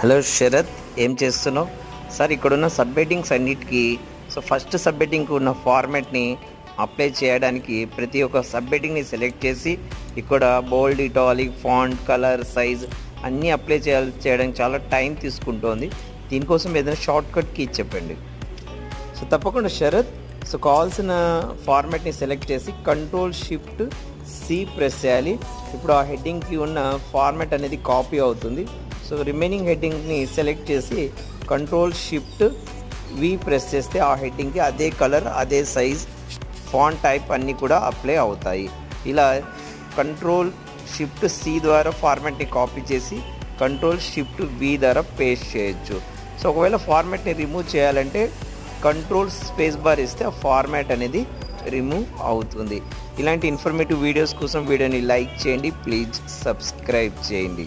Hello Sarath, ఏం చేస్తున్నావు sir? ఇక్కడున్న సబ్ హెడ్డింగ్స్ అన్నిటికీ ఫస్ట్ సబ్ హెడ్డింగ్కి ఉన్న ఫార్మాట్ని అప్లై చేయడానికి ప్రతి ఒక్క సబ్ హెడ్డింగ్ని సెలెక్ట్ చేసి ఇక్కడ బోల్డ్, ఇటాలిక్, ఫాంట్, కలర్, సైజ్ అన్నీ అప్లై చేయడానికి చాలా టైం తీసుకుంటోంది. దీనికోసం ఏదైనా షార్ట్ కట్ కీ చెప్పండి. తప్పకుండా శరత్, కావాల్సిన ఫార్మాట్ని సెలెక్ట్ చేసి Ctrl+Shift+C ప్రెస్ చేయాలి. ఇప్పుడు ఆ హెడ్డింగ్కి ఉన్న ఫార్మాట్ అనేది కాపీ అవుతుంది. రిమైనింగ్ హెడ్డింగ్ని సెలెక్ట్ చేసి Ctrl+Shift+V ప్రెస్ చేస్తే ఆ హెడ్డింగ్కి అదే కలర్, అదే సైజ్, ఫాంట్ టైప్ అన్నీ కూడా అప్లై అవుతాయి. ఇలా Ctrl+Shift+C ద్వారా ఫార్మాట్ని కాపీ చేసి Ctrl+Shift+V ద్వారా పేస్ట్ చేయొచ్చు. ఒకవేళ ఫార్మాట్ని రిమూవ్ చేయాలంటే Ctrl+Spacebar ఇస్తే ఆ ఫార్మాట్ అనేది రిమూవ్ అవుతుంది. ఇలాంటి ఇన్ఫర్మేటివ్ వీడియోస్ కోసం వీడియోని లైక్ చేయండి, ప్లీజ్ సబ్స్క్రైబ్ చేయండి.